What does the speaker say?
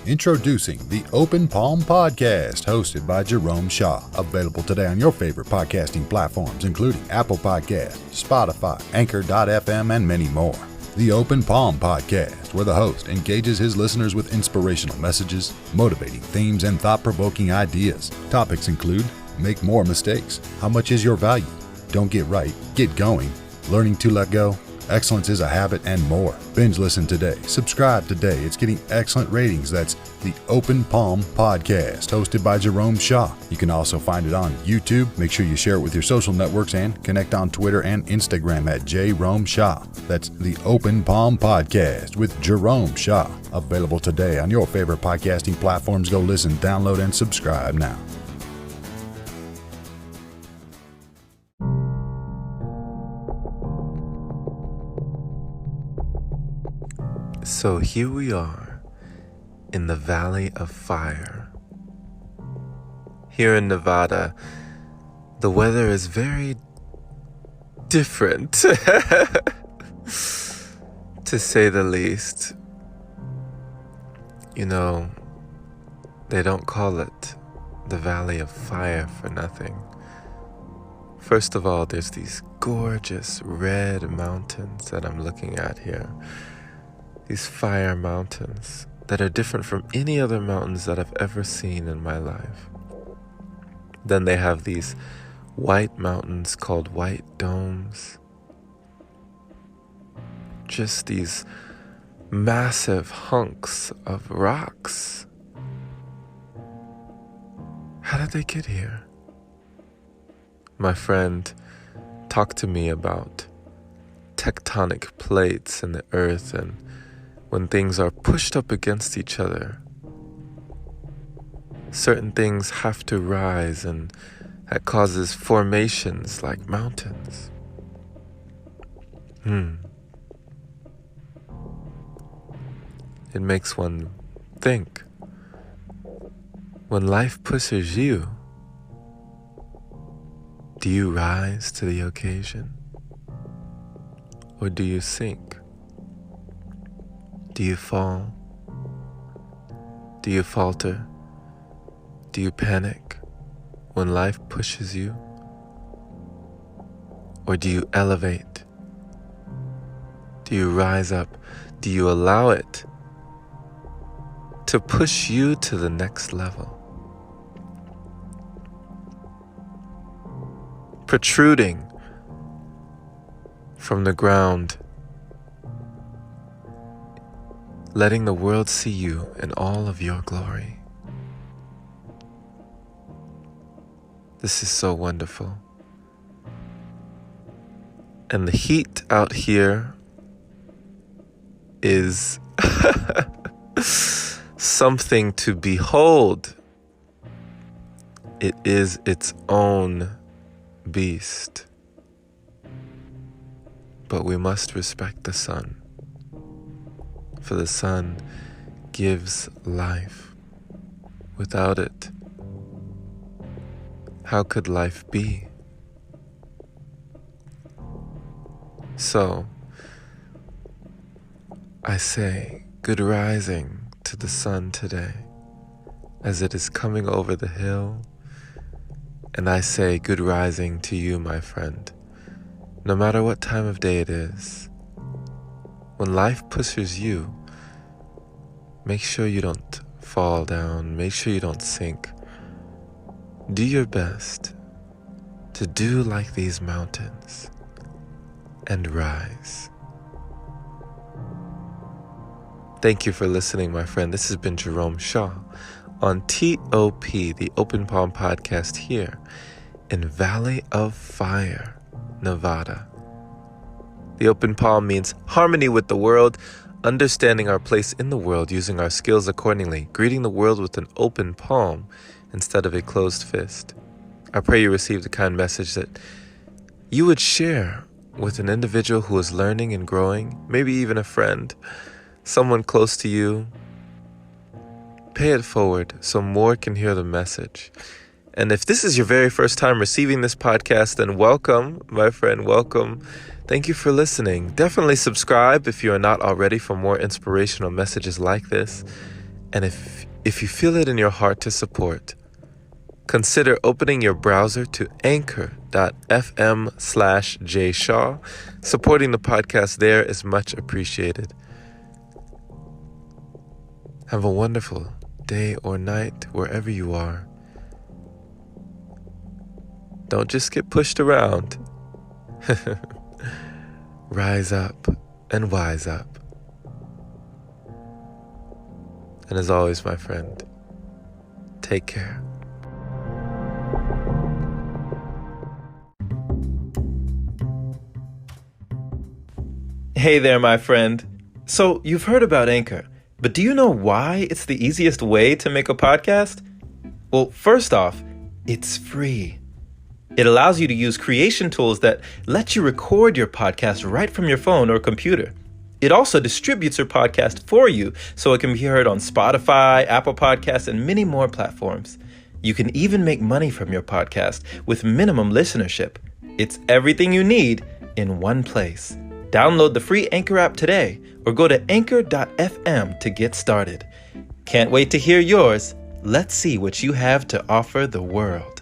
Introducing the Open Palm Podcast, hosted by Jerome Shaw. Available today on your favorite podcasting platforms, including Apple Podcasts, Spotify, Anchor.fm, and many more. The Open Palm Podcast, where the host engages his listeners with inspirational messages, motivating themes, and thought-provoking ideas. Topics include: make more mistakes, how much is your value, don't get right, get going, learning to let go, excellence is a habit, and more. Binge listen today. Subscribe today. It's getting excellent ratings. That's the Open Palm Podcast, hosted by Jerome Shaw. You can also find it on YouTube. Make sure you share it with your social networks and connect on Twitter and Instagram at Jerome Shaw. That's the Open Palm Podcast with Jerome Shaw. Available today on your favorite podcasting platforms. Go listen, download, and subscribe now. So here we are in the Valley of Fire. Here in Nevada, the weather is very different, to say the least. You know, they don't call it the Valley of Fire for nothing. First of all, there's these gorgeous red mountains that I'm looking at here. These fire mountains that are different from any other mountains that I've ever seen in my life. Then they have these white mountains called white domes. Just these massive hunks of rocks. How did they get here? My friend talked to me about tectonic plates in the earth, and when things are pushed up against each other, certain things have to rise, and that causes formations like mountains. It makes one think. When life pushes you, do you rise to the occasion? Or do you sink? Do you fall? Do you falter? Do you panic when life pushes you? Or do you elevate? Do you rise up? Do you allow it to push you to the next level? Protruding from the ground, letting the world see you in all of your glory. This is so wonderful. And the heat out here is something to behold. It is its own beast. But we must respect the sun. For the sun gives life. Without it, how could life be? So, I say good rising to the sun today as it is coming over the hill. And I say good rising to you, my friend, no matter what time of day it is. When life pushes you, make sure you don't fall down. Make sure you don't sink. Do your best to do like these mountains and rise. Thank you for listening, my friend. This has been Jerome Shaw on TOP, the Open Palm Podcast, here in Valley of Fire, Nevada. The open palm means harmony with the world, understanding our place in the world, using our skills accordingly, greeting the world with an open palm instead of a closed fist. I pray you received a kind message that you would share with an individual who is learning and growing, maybe even a friend, someone close to you. Pay it forward so more can hear the message. And if this is your very first time receiving this podcast, then welcome, my friend, welcome. Thank you for listening. Definitely subscribe if you are not already for more inspirational messages like this. And if you feel it in your heart to support, consider opening your browser to anchor.fm/jshaw. Supporting the podcast there is much appreciated. Have a wonderful day or night wherever you are. Don't just get pushed around. Rise up and wise up. And as always, my friend, take care. Hey there, my friend. So you've heard about Anchor, but do you know why it's the easiest way to make a podcast? Well, first off, it's free. It allows you to use creation tools that let you record your podcast right from your phone or computer. It also distributes your podcast for you so it can be heard on Spotify, Apple Podcasts, and many more platforms. You can even make money from your podcast with minimum listenership. It's everything you need in one place. Download the free Anchor app today or go to anchor.fm to get started. Can't wait to hear yours. Let's see what you have to offer the world.